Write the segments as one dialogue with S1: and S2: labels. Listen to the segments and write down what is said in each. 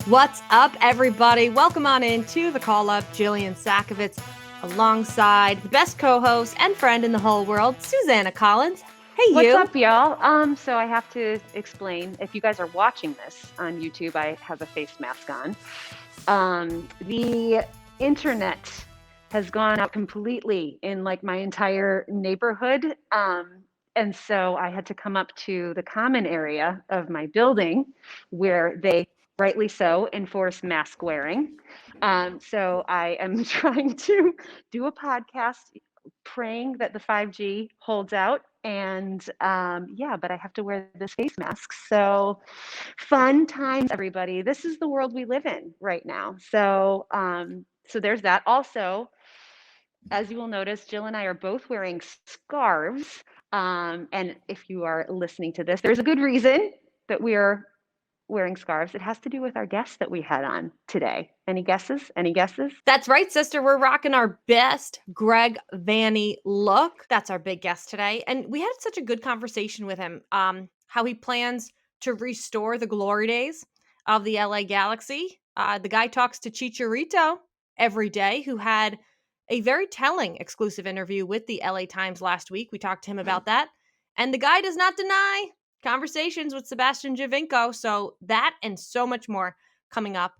S1: What's up, everybody? Welcome on into the Call Up. Jillian Sakovitz alongside the best co-host and friend in the whole world, Susanna Collins. Hey,
S2: What's
S1: you.
S2: up, y'all? So I have to explain, if you guys are watching this on YouTube, I have a face mask on. The internet has gone out completely in like my entire neighborhood. And so I had to come up to the common area of my building where they, rightly so, enforce mask wearing. So I am trying to do a podcast, praying that the 5G holds out. And yeah, but I have to wear this face mask. So fun times, everybody. This is the world we live in right now. So there's that. Also, as you will notice, Jill and I are both wearing scarves. And if you are listening to this, there's a good reason that we are wearing scarves. It has to do with our guest that we had on today. Any guesses? Any guesses?
S1: That's right, sister. We're rocking our best Greg Vanney look. That's our big guest today. And we had such a good conversation with him, how he plans to restore the glory days of the LA Galaxy. The guy talks to Chicharito every day, who had a very telling exclusive interview with the LA Times last week. We talked to him about that. And the guy does not deny conversations with Sebastian Giovinco. So that and so much more coming up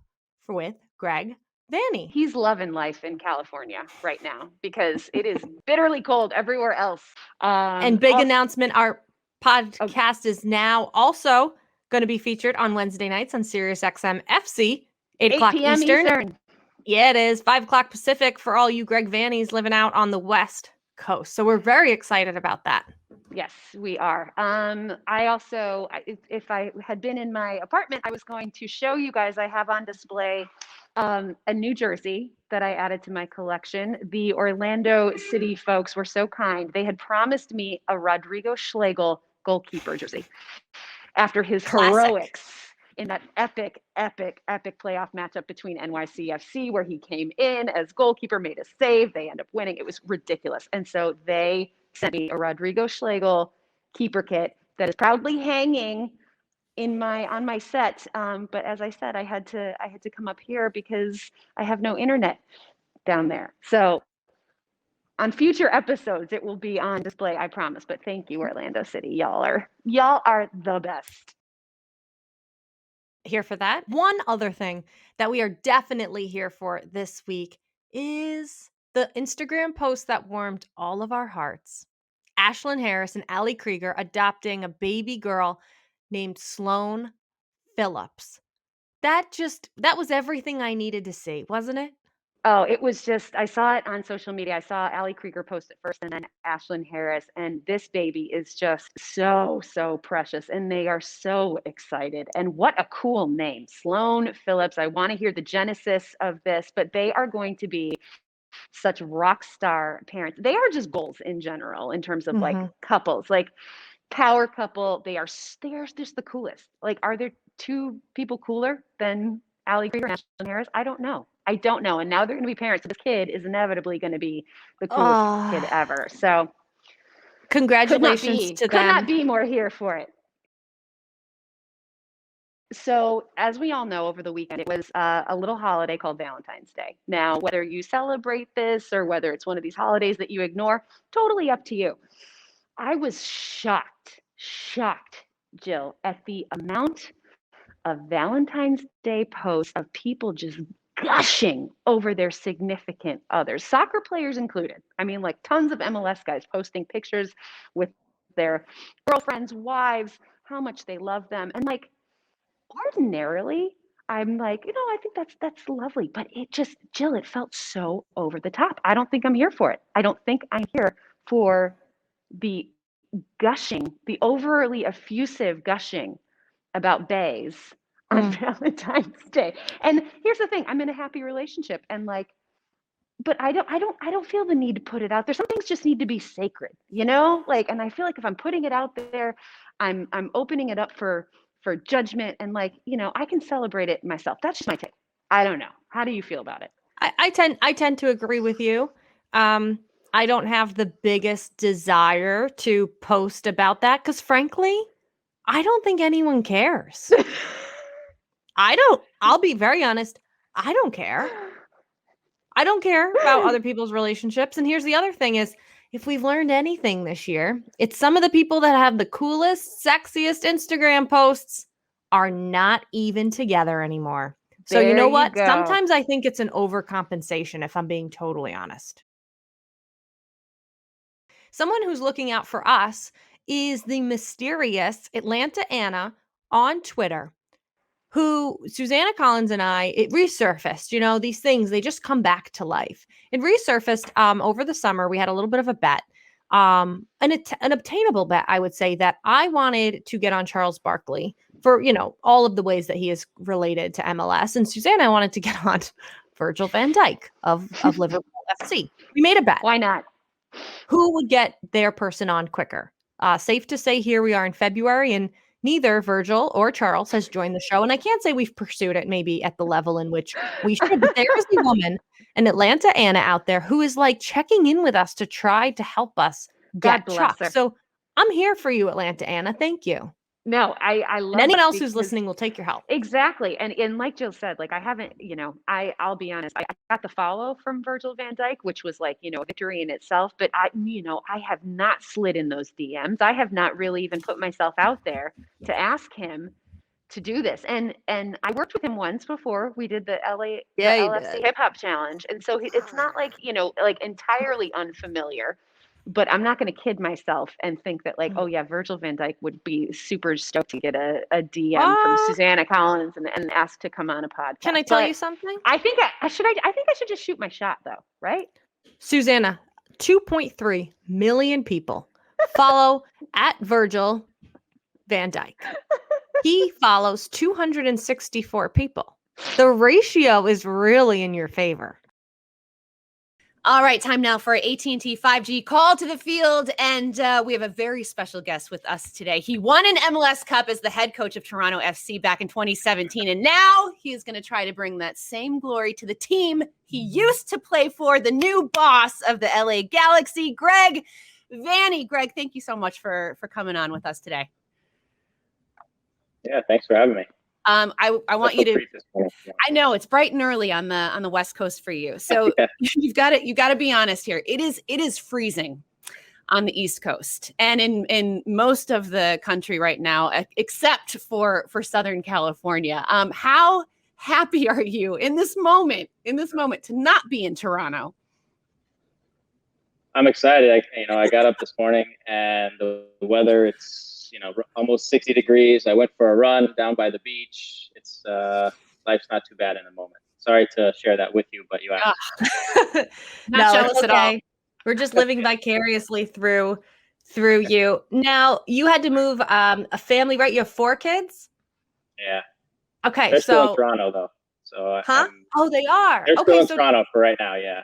S1: with Greg Vanney.
S2: He's loving life in California right now because it is bitterly cold everywhere else.
S1: And big announcement, our podcast is now also going to be featured on Wednesday nights on SiriusXM FC, 8 o'clock
S2: p.m. Eastern.
S1: Yeah, it is. 5 o'clock Pacific for all you Greg Vanneys living out on the West Coast. So we're very excited about that.
S2: Yes, we are. I also, if I had been in my apartment, I was going to show you guys, I have on display a New Jersey that I added to my collection. The Orlando City folks were so kind. They had promised me a Rodrigo Schlegel goalkeeper jersey after his heroics in that epic playoff matchup between NYCFC, where he came in as goalkeeper, made a save. They end up winning. It was ridiculous. And so they sent me a Rodrigo Schlegel keeper kit that is proudly hanging on my set. But as I said, I had to come up here because I have no internet down there. So on future episodes, it will be on display, I promise. But thank you, Orlando City. Y'all are the best.
S1: Here for that. One other thing that we are definitely here for this week is the Instagram post that warmed all of our hearts. Ashlyn Harris and Allie Krieger adopting a baby girl named Sloane Phillips. That was everything I needed to see, wasn't it?
S2: Oh, it was just, I saw it on social media. I saw Allie Krieger post it first and then Ashlyn Harris. And this baby is just so precious. And they are so excited. And what a cool name, Sloane Phillips. I want to hear the genesis of this, but they are going to be such rock star parents. They are just goals in general in terms of like couples, like power couple. They are just the coolest. Like, are there two people cooler than Allie Krieger and Ashlyn Harris? I don't know. And now they're going to be parents. So this kid is inevitably going to be the coolest kid ever. So
S1: congratulations to them.
S2: Could not be more here for it. So as we all know, over the weekend, it was a little holiday called Valentine's Day. Now, whether you celebrate this or whether it's one of these holidays that you ignore, totally up to you. I was shocked, Jill, at the amount of Valentine's Day posts of people just gushing over their significant others, soccer players included. I mean, like tons of MLS guys posting pictures with their girlfriends, wives, how much they love them. And like, ordinarily, I'm like, I think that's lovely. But it just, Jill, it felt so over the top. I don't think I'm here for it. I don't think I'm here for the gushing, the overly effusive gushing about bays on Valentine's Day. And here's the thing, I'm in a happy relationship and like, but I don't feel the need to put it out there. Some things just need to be sacred, like, and I feel like if I'm putting it out there, I'm opening it up for judgment and like, I can celebrate it myself. That's just my take. I don't know. How do you feel about it?
S1: I tend to agree with you. I don't have the biggest desire to post about that because frankly, I don't think anyone cares. I'll be very honest. I don't care. I don't care about other people's relationships. And here's the other thing is, if we've learned anything this year, it's some of the people that have the coolest, sexiest Instagram posts are not even together anymore. So you
S2: There
S1: know
S2: you
S1: what?
S2: go.
S1: Sometimes I think it's an overcompensation, if I'm being totally honest. Someone who's looking out for us is the mysterious Atlanta Anna on Twitter, who Susanna Collins and I, it resurfaced, these things, they just come back to life. It resurfaced over the summer. We had a little bit of a bet, an obtainable bet, I would say, that I wanted to get on Charles Barkley for, all of the ways that he is related to MLS. And Susanna wanted to get on Virgil van Dijk of Liverpool FC. We made a bet.
S2: Why not?
S1: Who would get their person on quicker? Safe to say, here we are in February, and neither Virgil or Charles has joined the show. And I can't say we've pursued it maybe at the level in which we should, but there is a woman, an Atlanta Anna out there, who is like checking in with us to try to help us
S2: God
S1: get
S2: bless
S1: Chuck.
S2: her.
S1: So I'm here for you, Atlanta Anna. Thank you.
S2: No, I
S1: And
S2: love
S1: anyone
S2: it
S1: else who's
S2: because
S1: listening will take your help.
S2: exactly. And like Jill said, like I haven't, I'll be honest, I got the follow from Virgil van Dijk, which was like, a victory in itself. But I have not slid in those DMs. I have not really even put myself out there to ask him to do this. And I worked with him once before. We did the
S1: Yeah, you
S2: LFC
S1: did.
S2: hip hop challenge. And so it's not like, like entirely unfamiliar. But I'm not going to kid myself and think that like, oh yeah, Virgil van Dijk would be super stoked to get a DM from
S1: Ah,
S2: Susanna Collins and ask to come on a
S1: can
S2: podcast.
S1: I tell
S2: But
S1: you something?
S2: I think I should just shoot my shot though, right?
S1: Susanna, 2.3 million people follow at Virgil van Dijk. He follows 264 people. The ratio is really in your favor.
S3: All right, time now for AT&T 5G call to the field, and we have a very special guest with us today. He won an MLS Cup as the head coach of Toronto FC back in 2017, and now he is going to try to bring that same glory to the team he used to play for, the new boss of the LA Galaxy, Greg Vanney. Greg, thank you so much for coming on with us today.
S4: Yeah, thanks for having me.
S3: I want you to.
S4: Yeah.
S3: I know it's bright and early on the West Coast for you, so
S4: Yeah.
S3: you've got to be honest here. It is freezing on the East Coast and in most of the country right now, except for Southern California. How happy are you in this moment to not be in Toronto?
S4: I'm excited. I got up this morning and the weather, it's, almost 60 degrees. I went for a run down by the beach. It's life's not too bad in the moment. Sorry to share that with you, but you asked.
S3: Not jealous
S1: it's
S3: at all.
S1: We're just living vicariously through you. Now, you had to move a family, right? You have 4 kids?
S4: Yeah.
S1: Okay,
S4: They're still in
S1: so
S4: Toronto though. So
S1: huh? Oh, they are.
S4: they're still
S1: Okay,
S4: in
S1: so
S4: Toronto for right now. Yeah.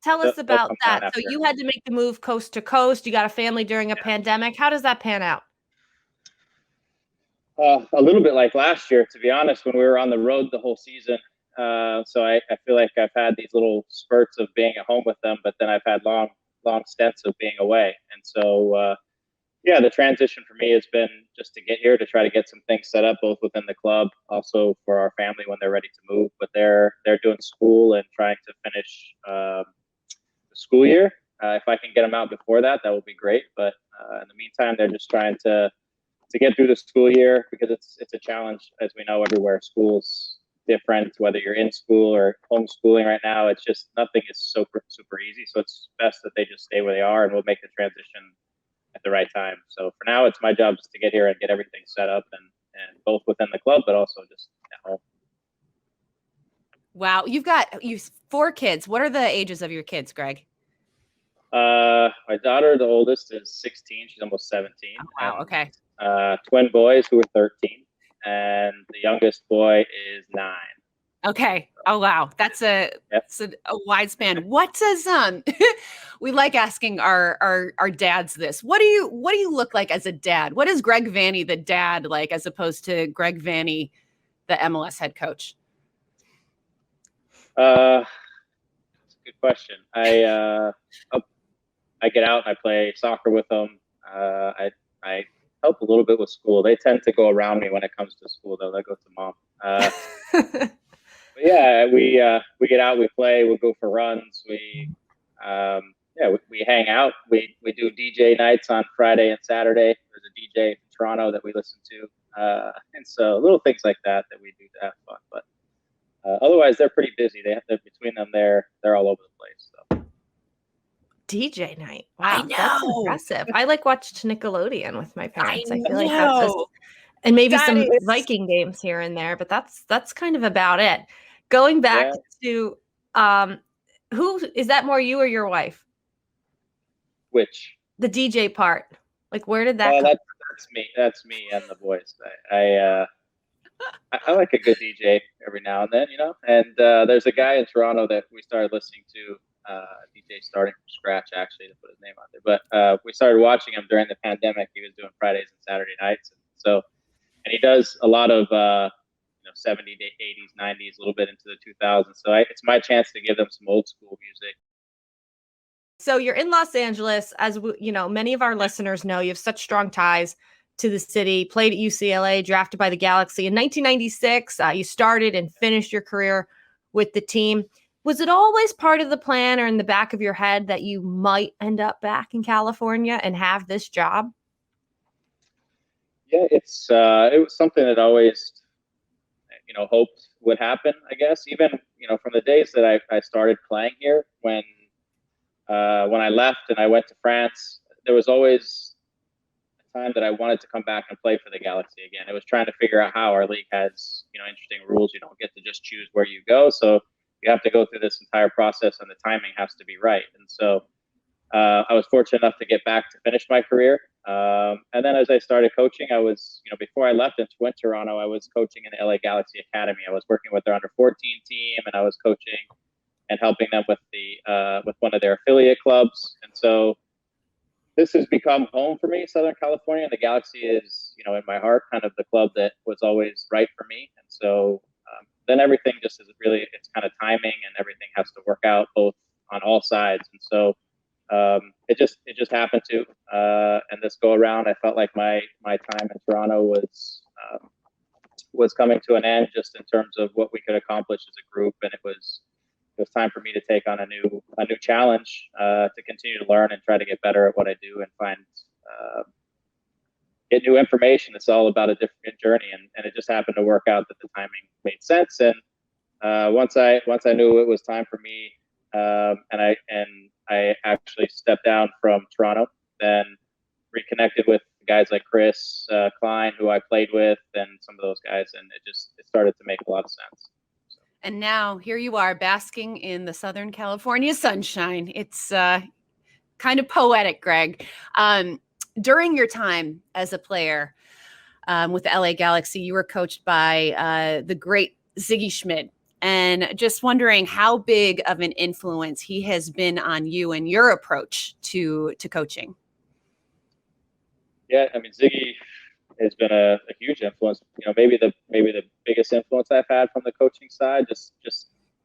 S1: tell us
S4: They'll
S1: about
S4: come down
S1: that. So
S4: after.
S1: you had to make the move coast to coast. You got a family during a pandemic. How does that pan out?
S4: A little bit like last year, to be honest, when we were on the road the whole season. So I feel like I've had these little spurts of being at home with them, but then I've had long stints of being away. And so, the transition for me has been just to get here to try to get some things set up, both within the club, also for our family when they're ready to move. But they're doing school and trying to finish the school year. If I can get them out before that, that would be great. But in the meantime, they're just trying to get through the school year because it's a challenge, as we know, everywhere. School's different, whether you're in school or homeschooling right now. It's just nothing is super easy. So it's best that they just stay where they are, and we'll make the transition at the right time. So for now, it's my job just to get here and get everything set up, and both within the club, but also just at home.
S3: Wow, you've 4 kids. What are the ages of your kids, Greg?
S4: My daughter, the oldest, is 16. She's almost 17.
S3: Oh, wow. Okay.
S4: Twin boys who are 13, and the youngest boy is 9.
S3: Okay. Oh wow, that's a wide span. What does we like asking our dads this? What do you look like as a dad? What is Greg Vanney the dad like as opposed to Greg Vanney, the MLS head coach?
S4: That's a good question. I get out and I play soccer with them. I help a little bit with school. They tend to go around me when it comes to school, though. They go to mom. But yeah, we get out, we play, we go for runs, we hang out. We do DJ nights on Friday and Saturday. There's a DJ in Toronto that we listen to, and so little things like that we do to have fun. But otherwise, they're pretty busy. Between them, they're all over the place. So.
S1: DJ night.
S3: I
S1: Wow, that's
S3: know.
S1: impressive. I watched Nickelodeon with my parents. I feel like
S3: know.
S1: that's and maybe
S3: That
S1: some
S3: is-
S1: Viking games here and there, but that's kind of about it. Going back to who is that, more you or your wife?
S4: Which
S1: The DJ part. Like, where did that come?
S4: That's me. That's me and the boys. I like a good DJ every now and then, you know. And there's a guy in Toronto that we started listening to, DJ starting from scratch, actually, to put his name out there. But we started watching him during the pandemic. He was doing Fridays and Saturday nights, and he does a lot of 70s, 80s, 90s, a little bit into the 2000s. So it's my chance to give them some old school music.
S1: So you're in Los Angeles, as many of our listeners know. You have such strong ties to the city. Played at UCLA, drafted by the Galaxy in 1996. You started and finished your career with the team. Was it always part of the plan or in the back of your head that you might end up back in California and have this job?
S4: Yeah, it was something that always, hoped would happen, I guess. Even, from the days that I started playing here, when I left and I went to France, there was always a time that I wanted to come back and play for the Galaxy again. It was trying to figure out how our league has, interesting rules. You don't get to just choose where you go. So you have to go through this entire process, and the timing has to be right. And so I was fortunate enough to get back to finish my career. And then as I started coaching, I was, before I left into Toronto, I was coaching in the LA Galaxy Academy. I was working with their under 14 team, and I was coaching and helping them with with one of their affiliate clubs. And so this has become home for me, Southern California. And the Galaxy is, in my heart, kind of the club that was always right for me. And so then everything just is really, it's kind of timing, and everything has to work out both on all sides. And so it just happened to, and this go around, I felt like my time in Toronto was coming to an end, just in terms of what we could accomplish as a group. And it was time for me to take on a new challenge, to continue to learn and try to get better at what I do, and find get new information. It's all about a different journey, and it just happened to work out that the timing made sense. And once I knew it was time for me, and I actually stepped down from Toronto, then reconnected with guys like Chris Klein, who I played with, and some of those guys, and it started to make a lot of sense.
S3: And now here you are, basking in the Southern California sunshine. It's kind of poetic, Greg. During your time as a player with the LA Galaxy, you were coached by the great Sigi Schmid. And just wondering how big of an influence he has been on you and your approach to coaching.
S4: Yeah, I mean, Ziggy has been a huge influence. Maybe the biggest influence I've had from the coaching side, just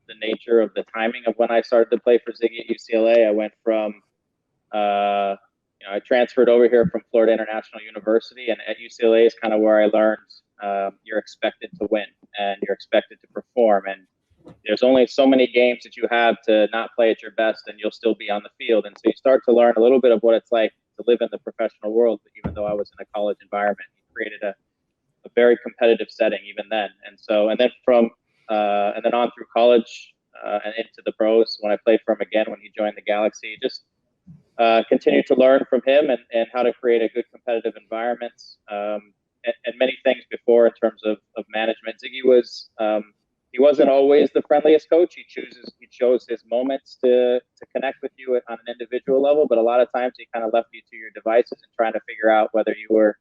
S4: the nature of the timing of when I started to play for Ziggy at UCLA. I went from, I transferred over here from Florida International University, and at UCLA is kind of where I learned you're expected to win and you're expected to perform. And there's only so many games that you have to not play at your best, and you'll still be on the field. And so you start to learn a little bit of what it's like to live in the professional world. But even though I was in a college environment, he created a very competitive setting even then. And then on through college and into the pros, when I played for him again, when he joined the Galaxy, just continued to learn from him and how to create a good competitive environment, and many things before in terms of management. Ziggy was, he wasn't always the friendliest coach. He chose his moments to connect with you on an individual level, but a lot of times he kind of left you to your devices and trying to figure out whether you were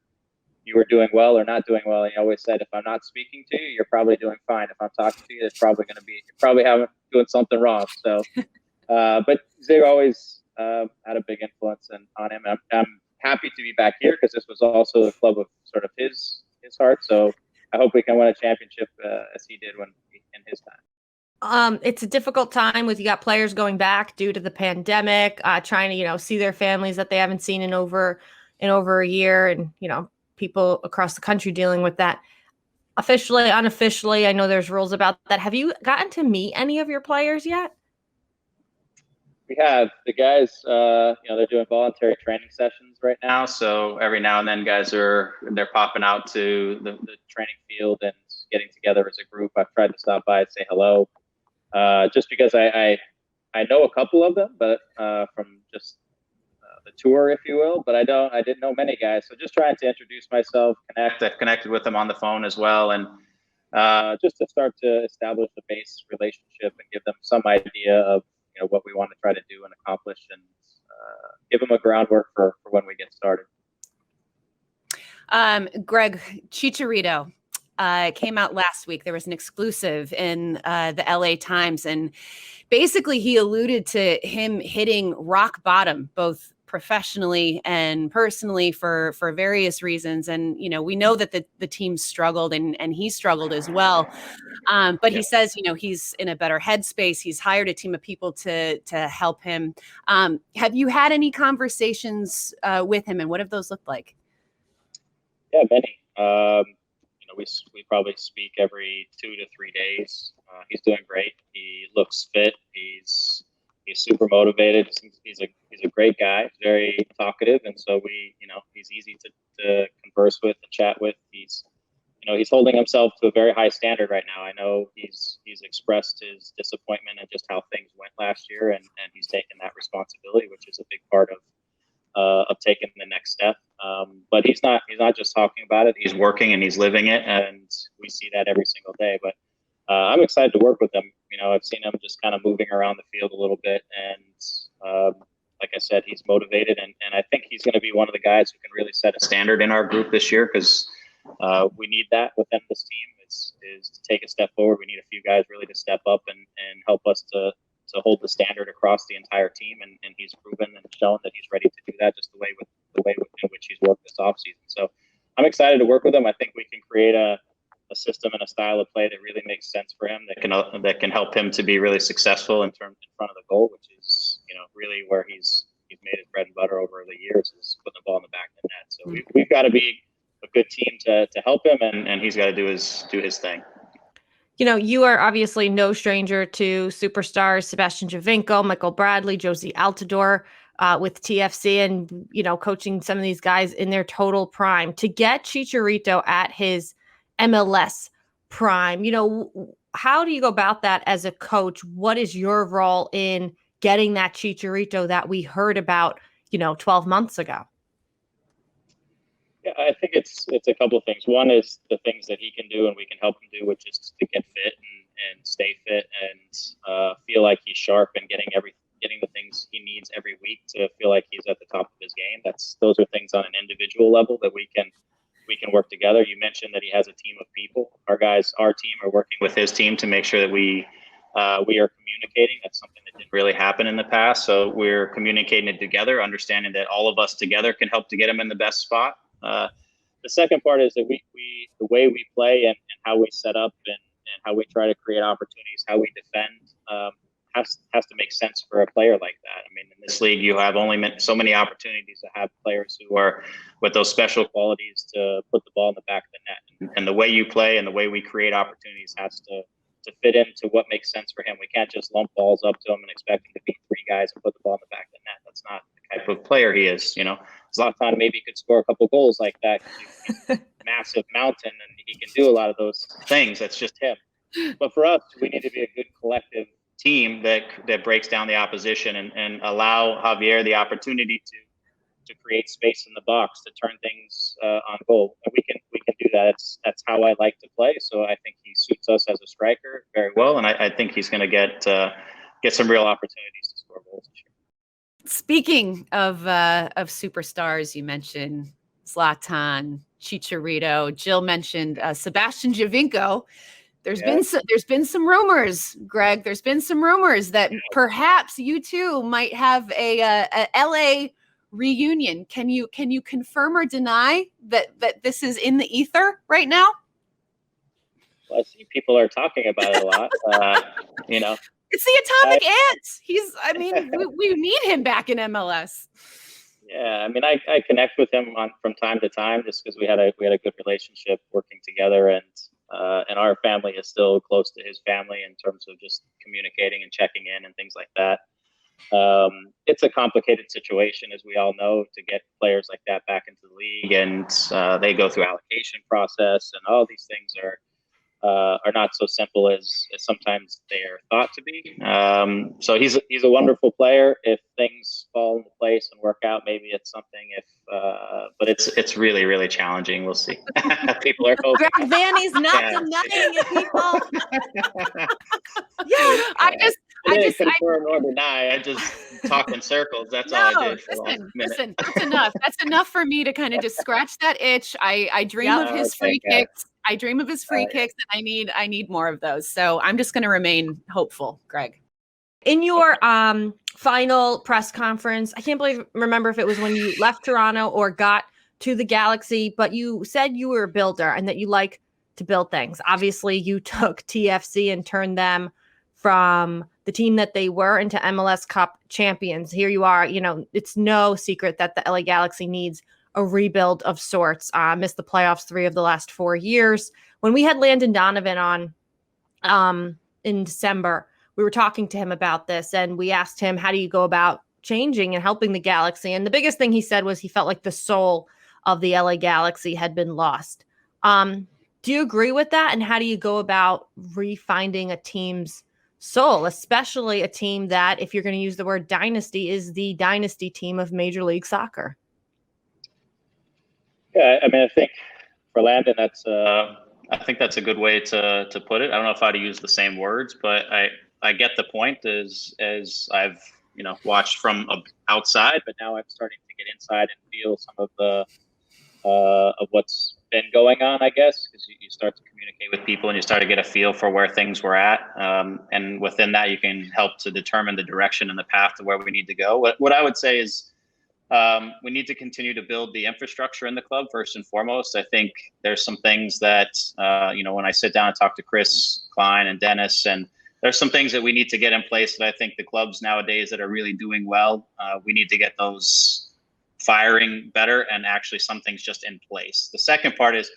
S4: doing well or not doing well. And he always said, if I'm not speaking to you, you're probably doing fine. If I'm talking to you, you're probably doing something wrong. So, but Zig always had a big influence on him. I'm happy to be back here because this was also the club of sort of his heart. So I hope we can win a championship as he did in his time.
S1: It's a difficult time with, you got players going back due to the pandemic, trying to, see their families that they haven't seen in over a year, and, people across the country dealing with that. Officially, unofficially, I know there's rules about that. Have you gotten to meet any of your players yet?
S4: We have the guys, they're doing voluntary training sessions right now. So every now and then they're popping out to the training field and getting together as a group. I've tried to stop by and say hello, just because I know a couple of them, but from just the tour, if you will, but I didn't know many guys. So just trying to introduce myself, I've connected with them on the phone as well. And just to start to establish a base relationship and give them some idea of, what we want to try to do and accomplish, and give them a groundwork for when we get started.
S3: Greg, Chicharito came out last week. There was an exclusive in the LA Times, and basically he alluded to him hitting rock bottom, both professionally and personally for various reasons. And, we know that the team struggled and he struggled as well. But he says, he's in a better headspace. He's hired a team of people to help him. Have you had any conversations with him, and what have those looked like?
S4: Yeah, many. We probably speak every 2 to 3 days. He's doing great. He looks fit. He's super motivated. He's a great guy, very talkative, and so he's easy to converse with and chat with. He's holding himself to a very high standard right now. I know he's expressed his disappointment at just how things went last year, and he's taken that responsibility, which is a big part of taking the next step. But he's not just talking about it. He's working and he's living it, and we see that every single day. But I'm excited to work with him. I've seen him just kind of moving around the field a little bit, and like I said, he's motivated, and I think he's going to be one of the guys who can really set a standard in our group this year, because we need that within this team. Is to take a step forward. We need a few guys really to step up and help us to hold the standard across the entire team, and he's proven and shown that he's ready to do that, just the way in which he's worked this offseason. So I'm excited to work with him. I think we can create a system and a style of play that really makes sense for him, that can help him to be really successful in front of the goal, which is really where he's made his bread and butter over the years, is putting the ball in the back of the net. So we've got to be a good team to help him, and he's got to do his thing.
S1: You are obviously no stranger to superstars Sebastian Giovinco, Michael Bradley, Josie Altidore with TFC, and, coaching some of these guys in their total prime. To get Chicharito at his MLS prime, how do you go about that as a coach? What is your role in getting that Chicharito that we heard about, 12 months ago?
S4: Yeah, I think it's a couple of things. One is the things that he can do and we can help him do, which is to get fit and stay fit and feel like he's sharp and getting the things he needs every week to feel like he's at the top of his game. Those are things on an individual level that we can work together. You mentioned that he has a team of people. Our team are working with his team to make sure that we are communicating. That's something that didn't really happen in the past. So we're communicating it together, understanding that all of us together can help to get him in the best spot. The second part is that the way we play and how we set up and how we try to create opportunities, how we defend, has to make sense for a player like that. I mean, in this league, you have only so many opportunities to have players who are with those special qualities to put the ball in the back of the net. And the way you play and the way we create opportunities has to fit into what makes sense for him. We can't just lump balls up to him and expect him to beat 3 guys and put the ball in the back of the net. That's not the type of player he is. Zlatan maybe could score a couple goals like that. He's a massive mountain and he can do a lot of those things. That's just him. But for us, we need to be a good collective team that breaks down the opposition and allow Javier the opportunity to create space in the box, to turn things on goal. And we can do that. That's how I like to play. So I think he suits us as a striker very well, and I think he's going to get some real opportunities to score goals this year.
S3: Speaking of superstars, you mentioned Zlatan, Chicharito. Jill mentioned Sebastian Giovinco. There's been some rumors, Greg. There's been some rumors that perhaps you two might have a LA reunion. Can you confirm or deny that this is in the ether right now?
S4: Well, I see people are talking about it a lot.
S3: It's the Atomic Ant. We need him back in MLS.
S4: Yeah, I mean, I connect with him from time to time just because we had a good relationship working together, and our family is still close to his family in terms of just communicating and checking in and things like that. It's a complicated situation, as we all know, to get players like that back into the league, and they go through allocation process, and all these things are not so simple as sometimes they are thought to be. So he's a wonderful player. If things fall into place and work out, maybe it's something. But it's really, really challenging. We'll see. People are hoping.
S1: Greg Vanney's not
S4: Yeah.
S1: denying it, people.
S3: I just
S4: confirm nor deny. I just talk in circles. That's all I did for the last minute.
S3: Listen, that's enough. That's enough for me to kind of just scratch that itch. I dream of his free kicks. I dream of his free kicks, and I need more of those. So I'm just going to remain hopeful, Greg.
S1: In your final press conference, I can't remember if it was when you left Toronto or got to the Galaxy, but you said you were a builder and that you like to build things. Obviously, you took TFC and turned them from the team that they were into MLS Cup champions. Here you are. You know, it's no secret that the LA Galaxy needs a rebuild of sorts. Missed the playoffs 3 of the last 4 years. When we had Landon Donovan on in December, we were talking to him about this, and we asked him, how do you go about changing and helping the Galaxy? And the biggest thing he said was he felt like the soul of the LA Galaxy had been lost. Do you agree with that? And how do you go about refinding a team's soul, especially a team that, if you're going to use the word dynasty, is the dynasty team of Major League Soccer?
S4: Yeah, I mean, I think for Landon, I think that's a good way to put it. I don't know if I'd use the same words, but I get the point as I've watched from outside, but now I'm starting to get inside and feel some of what's been going on, I guess, because you start to communicate with people and you start to get a feel for where things were at, and within that you can help to determine the direction and the path to where we need to go. What I would say is, we need to continue to build the infrastructure in the club first and foremost. I think there's some things that, when I sit down and talk to Chris Klein and Dennis, and there's some things that we need to get in place that I think the clubs nowadays that are really doing well, we need to get those firing better, and actually some things just in place. The second part is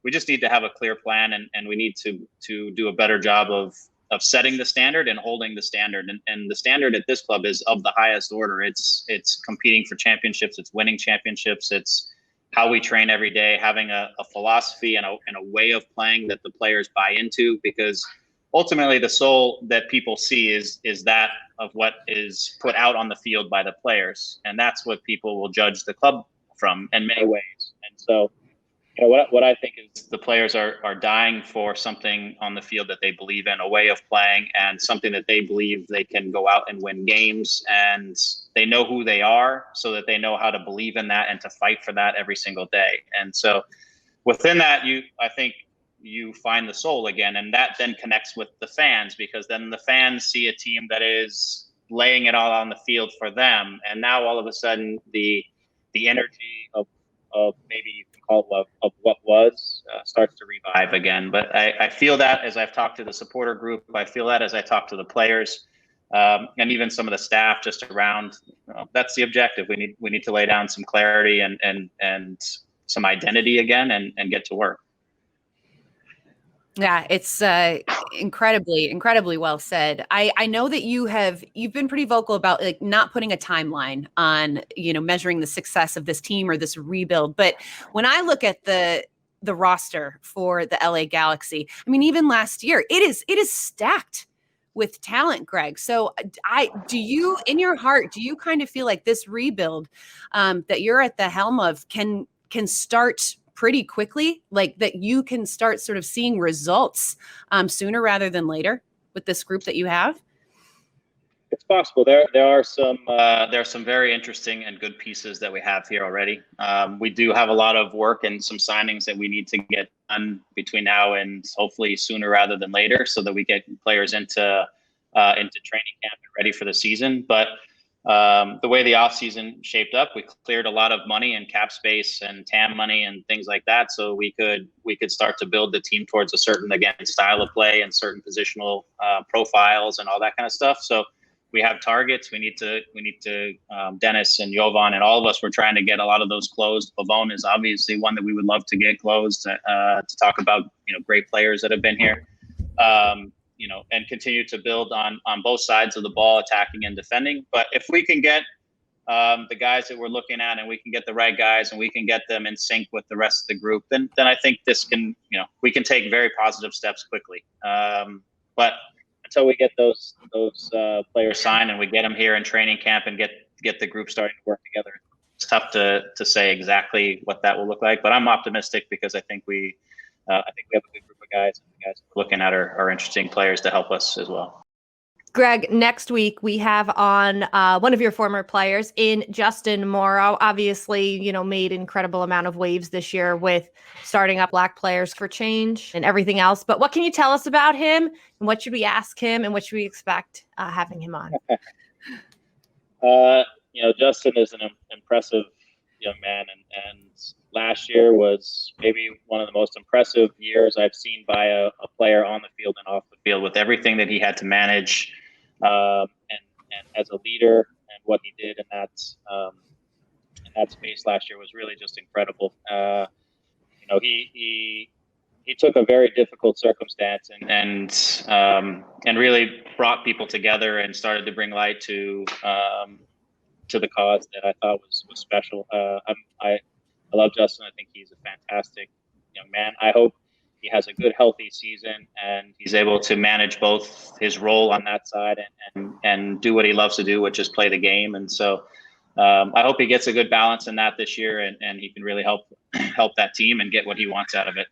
S4: we just need to have a clear plan, and we need to do a better job of setting the standard and holding the standard. And the standard at this club is of the highest order. It's competing for championships. It's winning championships. It's how we train every day, having a philosophy and a way of playing that the players buy into, because ultimately the soul that people see is that of what is put out on the field by the players. And that's what people will judge the club from in many ways. And so, what I think is the players are dying for something on the field that they believe in, a way of playing, and something that they believe they can go out and win games, and they know who they are, so that they know how to believe in that and to fight for that every single day. And so within that, I think you find the soul again, and that then connects with the fans, because then the fans see a team that is laying it all on the field for them. And now all of a sudden the energy of maybe you can call it of what was starts to revive again. But I feel that as I've talked to the supporter group, I feel that as I talk to the players, and even some of the staff just around. That's the objective. We need to lay down some clarity and some identity again, and get to work.
S3: Yeah, it's incredibly well said. I know that you've been pretty vocal about like not putting a timeline on, measuring the success of this team or this rebuild. But when I look at the roster for the LA Galaxy, I mean, even last year, it is stacked with talent, Greg. So do you, in your heart, do you kind of feel like this rebuild that you're at the helm of can start pretty quickly, like that you can start sort of seeing results sooner rather than later with this group that you have?
S4: It's possible. There are some very interesting and good pieces that we have here already. We do have a lot of work and some signings that we need to get done between now and hopefully sooner rather than later, so that we get players into training camp and ready for the season. But the way the offseason shaped up, we cleared a lot of money and cap space and TAM money and things like that, so we could start to build the team towards a certain, again, style of play and certain positional profiles and all that kind of stuff. So we have targets. We need to Dennis and Jovan and all of us, we're trying to get a lot of those closed. Pavone is obviously one that we would love to get closed, to talk about, great players that have been here, and continue to build on both sides of the ball, attacking and defending. But if we can get the guys that we're looking at, and we can get the right guys, and we can get them in sync with the rest of the group, then I think this can, we can take very positive steps quickly. But until we get those players signed and we get them here in training camp and get the group starting to work together, it's tough to say exactly what that will look like. But I'm optimistic because I think we have a good group of guys, and the guys we're looking at are interesting players to help us as well.
S1: Greg, next week we have on one of your former players in Justin Morrow. Obviously, made incredible amount of waves this year with starting up Black Players for Change and everything else. But what can you tell us about him, and what should we ask him, and what should we expect having him on?
S4: Justin is an impressive young man, and last year was maybe one of the most impressive years I've seen by a player on the field and off the field, with everything that he had to manage, and as a leader, and what he did in that space last year was really just incredible. He took a very difficult circumstance and really brought people together and started to bring light to the cause that I thought was special. I love Justin. I think he's a fantastic young man. I hope he has a good, healthy season, and he's able to manage both his role on that side and do what he loves to do, which is play the game. And so I hope he gets a good balance in that this year, and he can really help that team and get what he wants out of it.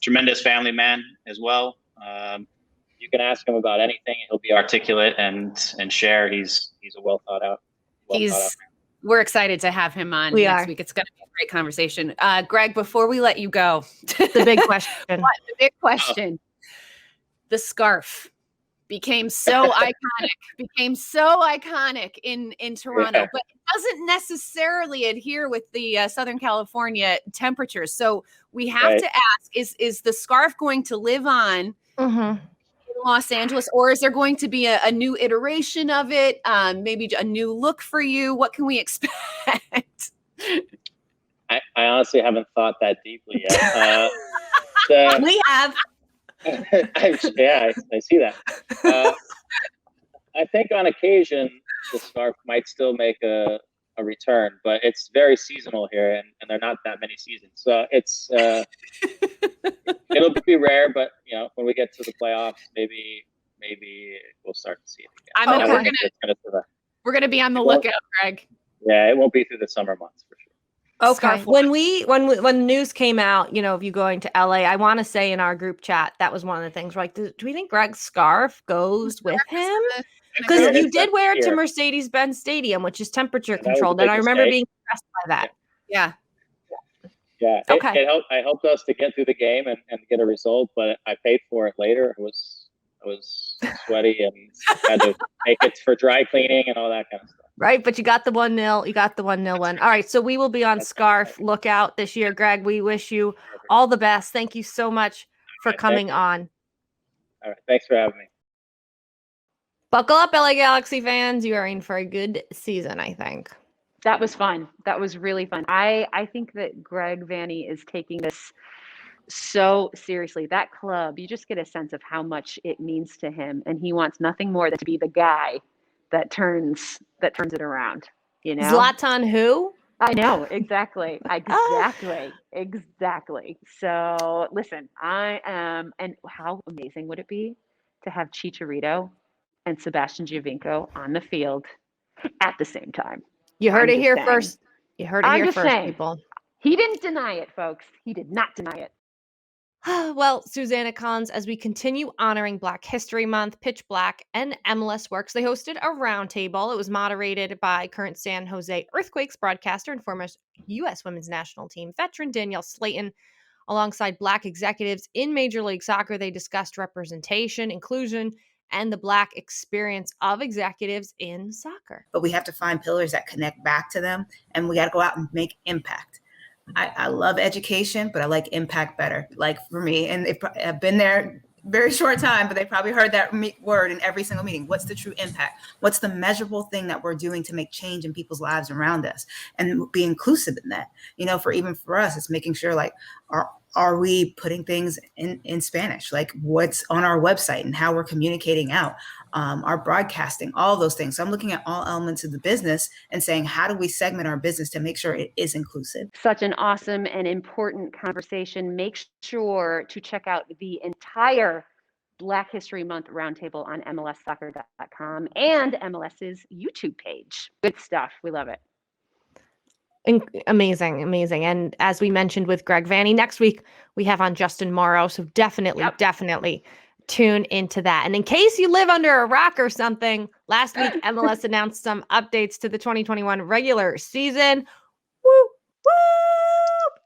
S4: Tremendous family man as well. You can ask him about anything, and he'll be articulate and share. He's a well thought out.
S3: We're excited to have him on next week. It's going to be a great conversation. Greg, before we let you go,
S1: the big question.
S3: The big question. The scarf became so iconic in Toronto, but it doesn't necessarily adhere with the Southern California temperatures. So we have to ask, is the scarf going to live on in Los Angeles, or is there going to be a new iteration of it? Maybe a new look for you? What can we expect?
S4: I honestly haven't thought that deeply yet.
S3: We have.
S4: I see that. I think on occasion the scarf might still make a return, but it's very seasonal here, and there are not that many seasons. So it's it'll be rare, but when we get to the playoffs, maybe we'll start to see it again.
S3: We're gonna be on the lookout, Greg.
S4: Yeah, it won't be through the summer months for sure.
S1: Okay. When news came out, of you going to LA, I want to say in our group chat, that was one of the things. We're like, do we think Greg's scarf goes with him? Because you did wear it to Mercedes-Benz Stadium, which is temperature controlled, and I remember being impressed by that.
S3: Yeah.
S1: Okay.
S4: I helped us to get through the game and get a result, but I paid for it later. I was sweaty and had to make it for dry cleaning and all that kind of stuff.
S1: Right, but you got the 1-0. You got the 1-0 win. All right, so we will be on Scarf lookout this year, Greg. We wish you all the best. Thank you so much for coming on.
S4: All right, thanks for having me.
S1: Buckle up, LA Galaxy fans. You are in for a good season, I think.
S2: That was fun. That was really fun. I think that Greg Vanney is taking this so seriously. That club, you just get a sense of how much it means to him, and he wants nothing more than to be the guy that turns it around.
S1: Zlatan who?
S2: I know, exactly. Exactly. So listen, and how amazing would it be to have Chicharito and Sebastian Giovinco on the field at the same time?
S1: You heard it here first. You heard it here first, people.
S2: He didn't deny it, folks. He did not deny it.
S1: Well, Susanna Cons, as we continue honoring Black History Month, Pitch Black, and MLS Works, they hosted a roundtable. It was moderated by current San Jose Earthquakes broadcaster and former U.S. Women's National Team veteran Danielle Slayton. Alongside Black executives in Major League Soccer, they discussed representation, inclusion, and the Black experience of executives in soccer.
S5: But we have to find pillars that connect back to them, and we got to go out and make impact. I love education, but I like impact better, like for me. And I've been there very short time, but they probably heard that word in every single meeting. What's the true impact? What's the measurable thing that we're doing to make change in people's lives around us, and be inclusive in that? For us, it's making sure, like, are we putting things in Spanish? Like, what's on our website and how we're communicating out, our broadcasting, all those things. So I'm looking at all elements of the business and saying, how do we segment our business to make sure it is inclusive?
S2: Such an awesome and important conversation. Make sure to check out the entire Black History Month Roundtable on MLSsoccer.com and MLS's YouTube page. Good stuff. We love it.
S1: Amazing. And as we mentioned with Greg Vanney, next week we have on Justin Morrow. So definitely tune into that. And in case you live under a rock or something, last week MLS announced some updates to the 2021 regular season. Woo, woo!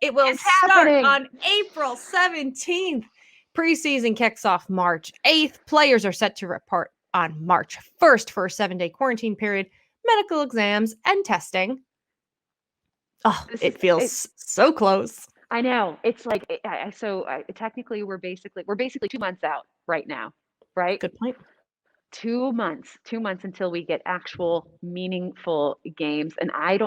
S1: It will start on April 17th. Preseason kicks off March 8th. Players are set to report on March 1st for a 7-day quarantine period, medical exams, and testing. Oh, it feels so close.
S2: I know. It's like, technically we're basically 2 months out right now, right?
S1: Good point.
S2: 2 months until we get actual meaningful games. And I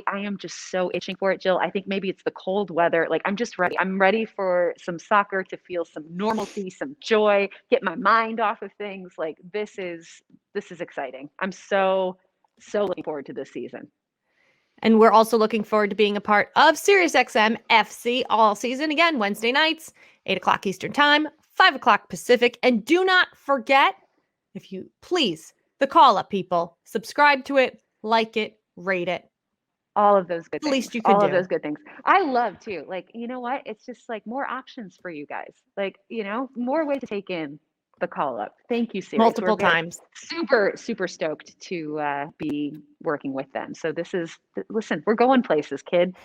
S2: am just so itching for it, Jill. I think maybe it's the cold weather. Like, I'm just ready. I'm ready for some soccer, to feel some normalcy, some joy, get my mind off of things. Like, this is exciting. I'm so looking forward to this season.
S1: And we're also looking forward to being a part of SiriusXM FC all season. Again, Wednesday nights, 8 o'clock Eastern Time, 5 o'clock Pacific. And do not forget, if you please, the call up, people. Subscribe to it, like it, rate it.
S2: All of those good things.
S1: The least you can do.
S2: All of those good things. I love too. Like, you know what? It's just like more options for you guys. Like, more ways to take in the call up. Thank you, Siri.
S1: Multiple times.
S2: Super stoked to be working with them. So listen, we're going places, kid.